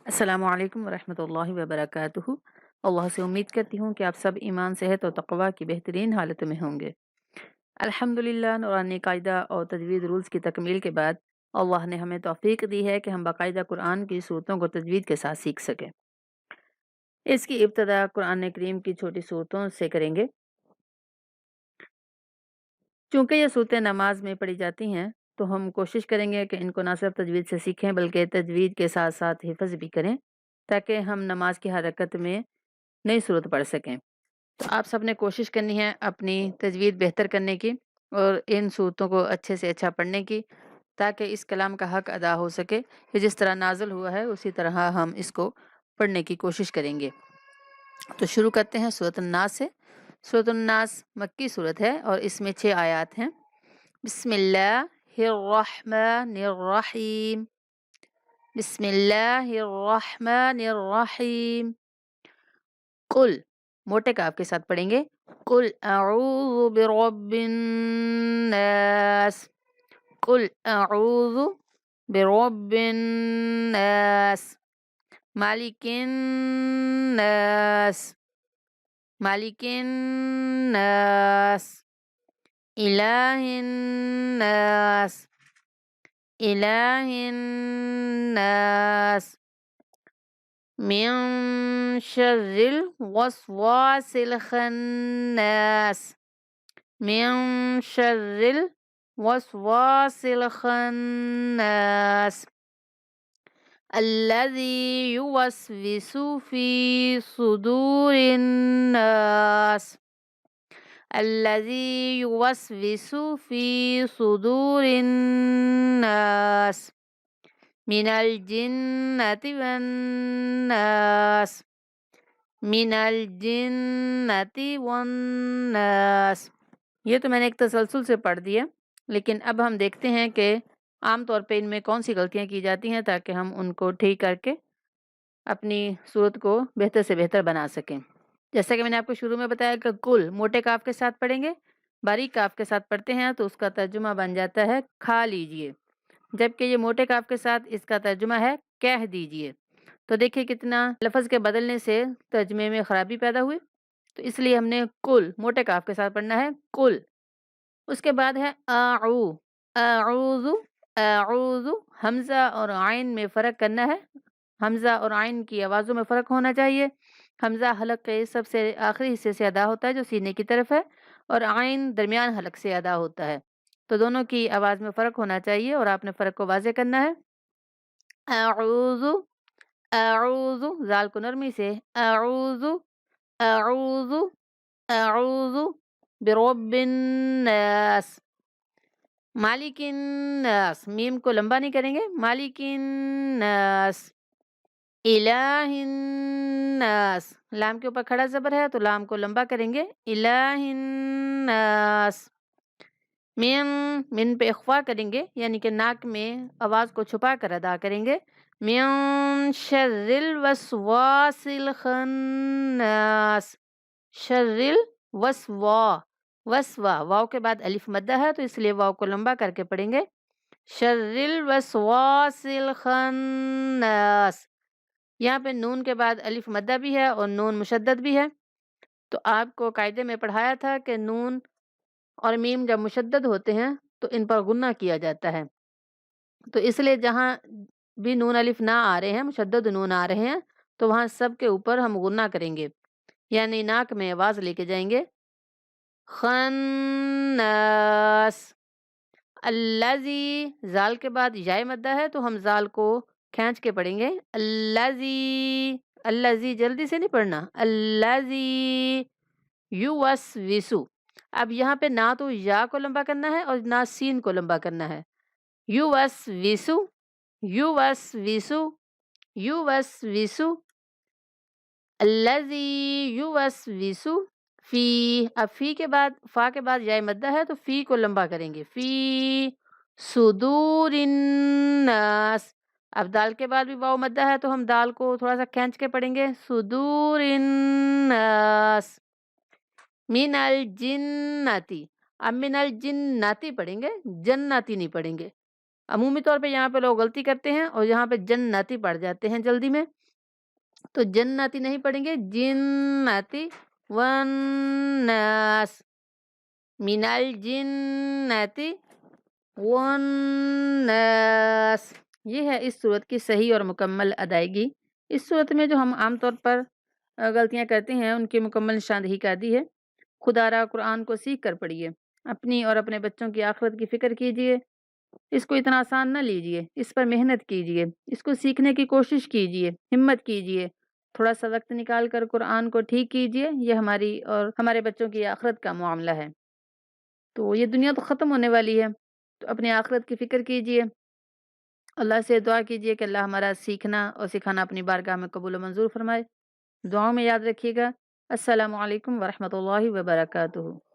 अस्सलामु अलैकुम वरहमतुल्लाहि वबरकातुहू। अल्लाह से उम्मीद करती हूँ कि आप सब ईमान, सेहत और तक़वा की बेहतरीन हालत में होंगे। अल्हम्दुलिल्लाह, नूरानी कायदा और तजवीज़ रूल्स की तकमील के बाद अल्लाह ने हमें तौफ़ीक दी है कि हम बाकायदा कुरान की सूरतों को तजवीद के साथ सीख सकें। इसकी इब्तिदा कुरान करीम की छोटी सूरतों से करेंगे। चूँकि ये सूरतें नमाज में पढ़ी जाती हैं, तो हम कोशिश करेंगे कि इनको ना सिर्फ तजवीद से सीखें बल्कि तजवीद के साथ साथ हिफ्ज़ भी करें, ताकि हम नमाज की हरकत में नई सूरत पढ़ सकें। तो आप सब ने कोशिश करनी है अपनी तजवीद बेहतर करने की और इन सूरतों को अच्छे से अच्छा पढ़ने की, ताकि इस कलाम का हक अदा हो सके कि जिस तरह नाज़िल हुआ है उसी तरह हम इसको पढ़ने की कोशिश करेंगे। तो शुरू करते हैं सूरत अन्नास से। सूरत अन्नास मक्की सूरत है और इसमें 6 आयत हैं। बिस्मिल्लाहिर्रहमानिर्रहीम। बिस्मिल्लाहिर्रहमानिर्रहीम। कुल मोटे काफ के साथ पढ़ेंगे। कुल अऊज़ु बिरब्बिन नास। कुल अऊज़ु बिरब्बिन नास। मालिकिन नास। मालिकिन नास। इलाहिन नास। इलाहिन नास। मिन शर्रिल वस्वासिल खन्नास। मिन शर्रिल वस्वासिल खन्नास। अल्लज़ी युवस्विसु फी सुदूरिन नास। अल्लज़ी युवस्विसु फी सुदूरिन नास। मिनल जिन्नति वन्नास। मिनल जिन्नति वन्नास। ये तो मैंने एक तसलसल से पढ़ दिया, लेकिन अब हम देखते हैं कि आम तौर पे इनमें कौन सी गलतियां की जाती हैं, ताकि हम उनको ठीक करके अपनी सूरत को बेहतर से बेहतर बना सकें। जैसा कि मैंने आपको शुरू में बताया कि कुल मोटे काफ के साथ पढ़ेंगे, बारीक काफ के साथ पढ़ते हैं तो उसका तर्जुमा बन जाता है खा लीजिए, जबकि ये मोटे काफ के साथ इसका तर्जुमा है कह दीजिए। तो देखिए कितना लफ्ज़ के बदलने से तर्जमे में ख़राबी पैदा हुई। तो इसलिए हमने कुल मोटे काफ के साथ पढ़ना है, कुल। उसके बाद है आऊ, आऊज़ु, आऊज़ु। हमज़ा और आइन में फ़र्क करना है। हमज़ा और आइन की आवाज़ों में फ़र्क होना चाहिए। हमज़ा हलक़ के सबसे आखिरी हिस्से से अदा होता है जो सीने की तरफ है, और आइन दरमियान हलक़ से अदा होता है। तो दोनों की आवाज़ में फ़र्क होना चाहिए और आपने फ़र्क को वाज़ेह करना है। अऊज़ु, अऊज़ु। ज़ाल को नरमी से अऊज़ु, अऊज़ु, अऊज़ु बिरब्बिन नास। मालिकिन नास। मीम को लंबा नहीं करेंगे। मालिकिन नास। इलाहिन नास। लाम के ऊपर खड़ा ज़बर है तो लाम को लंबा करेंगे। इलाहिन नास। मिन पे इख्फा करेंगे, यानी कि नाक में आवाज़ को छुपा कर अदा करेंगे। मिन शर्रिल वस्वासिल खन्नास। शर्रिल वस्वा, वस्वा वाव के बाद अलिफ मद्दा है तो इसलिए वाव को लंबा करके पढ़ेंगे। शर्रिल वस्वासिल खन्नास। यहाँ पे नून के बाद अलिफ मद्दा भी है और नून मुशद्दद भी है। तो आपको कायदे में पढ़ाया था कि नून और मीम जब मुशद्दद होते हैं तो इन पर गुन्ना किया जाता है। तो इसलिए जहाँ भी नून अलिफ ना आ रहे हैं, मुशद्दद नून आ रहे हैं, तो वहाँ सब के ऊपर हम गुन्ना करेंगे, यानी नाक में आवाज़ लेके जाएंगे। खन्नास। अल्लज़ी, ज़ाल के बाद याय मद्दा है तो हम ज़ाल को खींच के पढ़ेंगे। अल्लज़ी, अल्लज़ी जल्दी से नहीं पढ़ना। अल्लज़ी युवस्विसु। अब यहाँ पे ना तो या को लंबा करना है और ना सीन को लंबा करना है। युवस्विसु, युवस्विसु, युवस्विसु। अल्लज़ी युवस्विसु फी। अब फी के बाद फा के बाद या मद्दा है तो फी को लंबा करेंगे। फी सुदूरिन नास। अब दाल के बाद भी वाव मद्दा है तो हम दाल को थोड़ा सा खींच के पढ़ेंगे। सुदूरिन नास। मिनल जिन्नति। अब मिनल जिन्नति पढ़ेंगे, जन्नति नहीं पढ़ेंगे। عمومی طور پہ یہاں پہ لوگ غلطی کرتے ہیں اور یہاں پہ جنتی پڑھ جاتے ہیں جلدی میں، تو جنتی نہیں پڑھیں گے، جنتی، والناس، من الجنتی والناس۔ یہ ہے اس صورت کی صحیح اور مکمل ادائیگی۔ اس صورت میں جو ہم عام طور پر غلطیاں کرتے ہیں ان کی مکمل نشاندہی کر دی ہے۔ خدا را قرآن کو سیکھ کر پڑھیے، اپنی اور اپنے بچوں کی آخرت کی فکر کیجیے، اس کو اتنا آسان نہ لیجیے، اس پر محنت کیجیے، اس کو سیکھنے کی کوشش کیجیے، ہمت کیجیے، تھوڑا سا وقت نکال کر قرآن کو ٹھیک کیجیے۔ یہ ہماری اور ہمارے بچوں کی آخرت کا معاملہ ہے۔ تو یہ دنیا تو ختم ہونے والی ہے، تو اپنی آخرت کی فکر کیجیے، اللہ سے دعا کیجیے کہ اللہ ہمارا سیکھنا اور سکھانا اپنی بارگاہ میں قبول و منظور فرمائے۔ دعاؤں میں یاد رکھیے گا۔ السلام علیکم ورحمۃ اللہ وبرکاتہ۔